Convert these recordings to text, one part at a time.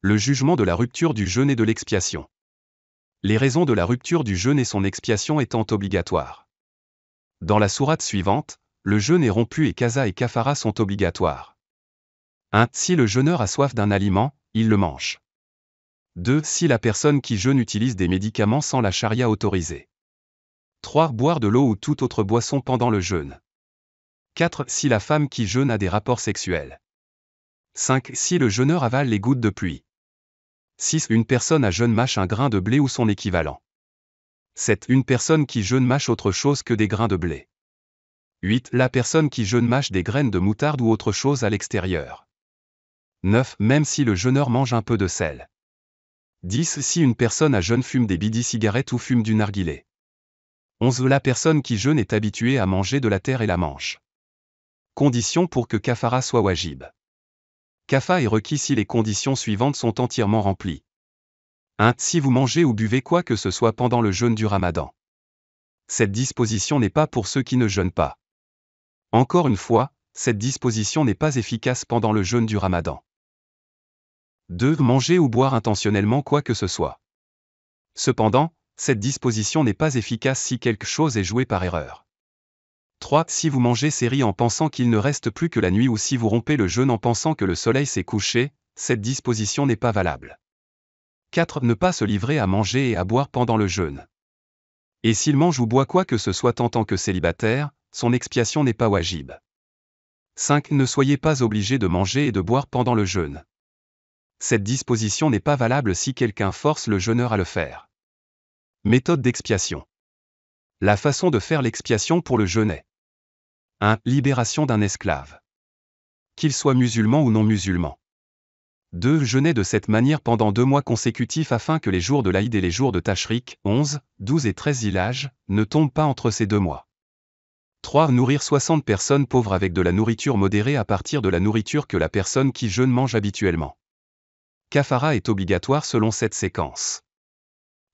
Le jugement de la rupture du jeûne et de l'expiation. Les raisons de la rupture du jeûne et son expiation étant obligatoires. Dans la sourate suivante, le jeûne est rompu et qaza et kafara sont obligatoires. 1. Si le jeûneur a soif d'un aliment, il le mange. 2. Si la personne qui jeûne utilise des médicaments sans la charia autorisée. 3. Boire de l'eau ou toute autre boisson pendant le jeûne. 4. Si la femme qui jeûne a des rapports sexuels. 5. Si le jeûneur avale les gouttes de pluie. 6. Une personne à jeûne mâche un grain de blé ou son équivalent. 7. Une personne qui jeûne mâche autre chose que des grains de blé. 8. La personne qui jeûne mâche des graines de moutarde ou autre chose à l'extérieur. 9. Même si le jeûneur mange un peu de sel. 10. Si une personne à jeûne fume des bidi-cigarettes ou fume du narguilé. 11. La personne qui jeûne est habituée à manger de la terre et la mange. Condition pour que kafara soit wajib. Kafa est requis si les conditions suivantes sont entièrement remplies. 1. Si vous mangez ou buvez quoi que ce soit pendant le jeûne du Ramadan. Cette disposition n'est pas pour ceux qui ne jeûnent pas. Encore une fois, cette disposition n'est pas efficace pendant le jeûne du Ramadan. 2. Manger ou boire intentionnellement quoi que ce soit. Cependant, cette disposition n'est pas efficace si quelque chose est joué par erreur. 3. Si vous mangez ces riz en pensant qu'il ne reste plus que la nuit ou si vous rompez le jeûne en pensant que le soleil s'est couché, cette disposition n'est pas valable. 4. Ne pas se livrer à manger et à boire pendant le jeûne. Et s'il mange ou boit quoi que ce soit en tant que célibataire, son expiation n'est pas wajib. 5. Ne soyez pas obligé de manger et de boire pendant le jeûne. Cette disposition n'est pas valable si quelqu'un force le jeûneur à le faire. Méthode d'expiation. La façon de faire l'expiation pour le jeûne est 1. Libération d'un esclave. Qu'il soit musulman ou non musulman. 2. Jeûner de cette manière pendant 2 mois consécutifs afin que les jours de l'Aïd et les jours de Tashrik, 11, 12 et 13 Zilhadj, ne tombent pas entre ces 2 mois. 3. Nourrir 60 personnes pauvres avec de la nourriture modérée à partir de la nourriture que la personne qui jeûne mange habituellement. Kafara est obligatoire selon cette séquence.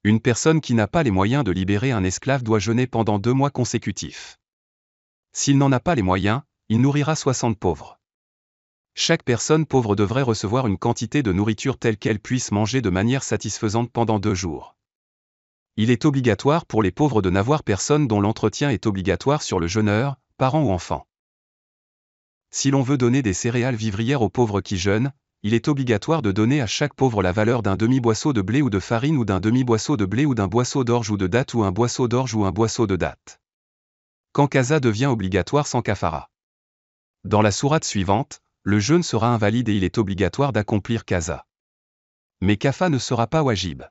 Une personne qui n'a pas les moyens de libérer un esclave doit jeûner pendant 2 mois consécutifs. S'il n'en a pas les moyens, il nourrira 60 pauvres. Chaque personne pauvre devrait recevoir une quantité de nourriture telle qu'elle puisse manger de manière satisfaisante pendant 2 jours. Il est obligatoire pour les pauvres de n'avoir personne dont l'entretien est obligatoire sur le jeûneur, parent ou enfant. Si l'on veut donner des céréales vivrières aux pauvres qui jeûnent, il est obligatoire de donner à chaque pauvre la valeur d'un demi-boisseau de blé ou de farine ou d'un demi-boisseau de blé ou d'un boisseau d'orge ou de dattes ou un boisseau d'orge ou un boisseau de dattes. Quand qaza devient obligatoire sans kafara. Dans la sourate suivante, le jeûne sera invalide et il est obligatoire d'accomplir qaza. Mais kafa ne sera pas wajib.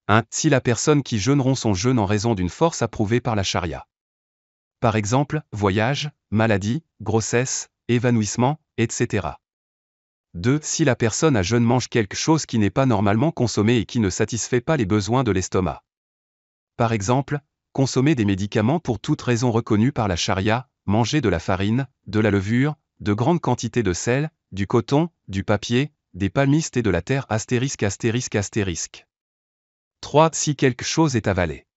1. Si la personne qui jeûne rompt son jeûne en raison d'une force approuvée par la charia. Par exemple, voyage, maladie, grossesse, évanouissement, etc. 2. Si la personne à jeûne mange quelque chose qui n'est pas normalement consommé et qui ne satisfait pas les besoins de l'estomac. Par exemple, consommer des médicaments pour toute raison reconnue par la charia, manger de la farine, de la levure, de grandes quantités de sel, du coton, du papier, des palmistes et de la terre *****. 3. Si quelque chose est avalé.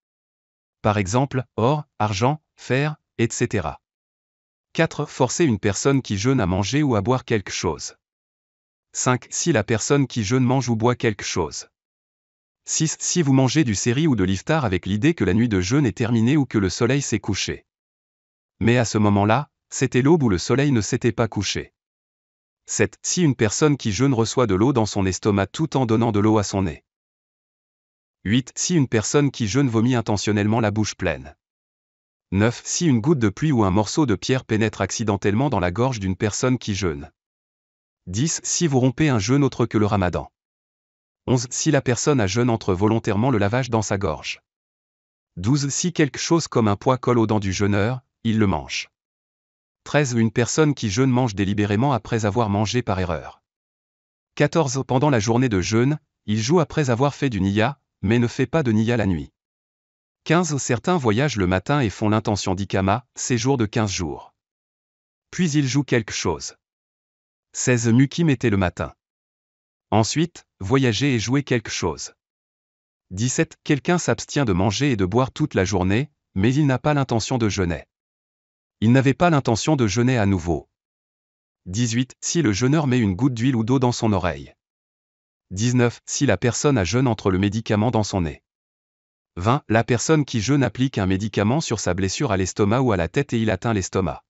Par exemple, or, argent, fer, etc. 4. Forcer une personne qui jeûne à manger ou à boire quelque chose. 5. Si la personne qui jeûne mange ou boit quelque chose. 6. Si vous mangez du séri ou de l'iftar avec l'idée que la nuit de jeûne est terminée ou que le soleil s'est couché. Mais à ce moment-là, c'était l'aube où le soleil ne s'était pas couché. 7. Si une personne qui jeûne reçoit de l'eau dans son estomac tout en donnant de l'eau à son nez. 8. Si une personne qui jeûne vomit intentionnellement la bouche pleine. 9. Si une goutte de pluie ou un morceau de pierre pénètre accidentellement dans la gorge d'une personne qui jeûne. 10. Si vous rompez un jeûne autre que le Ramadan. 11. Si la personne à jeûne entre volontairement le lavage dans sa gorge. 12. Si quelque chose comme un poids colle aux dents du jeûneur, il le mange. 13. Une personne qui jeûne mange délibérément après avoir mangé par erreur. 14. Pendant la journée de jeûne, il joue après avoir fait du niya, mais ne fait pas de niya la nuit. 15. Certains voyagent le matin et font l'intention d'Ikama, séjour de 15 jours. Puis ils jouent quelque chose. 16. Mukim était le matin. Ensuite, voyager et jouer quelque chose. 17. Quelqu'un s'abstient de manger et de boire toute la journée, mais il n'a pas l'intention de jeûner. Il n'avait pas l'intention de jeûner à nouveau. 18. Si le jeûneur met une goutte d'huile ou d'eau dans son oreille. 19. Si la personne a jeûne entre le médicament dans son nez. 20. La personne qui jeûne applique un médicament sur sa blessure à l'estomac ou à la tête et il atteint l'estomac.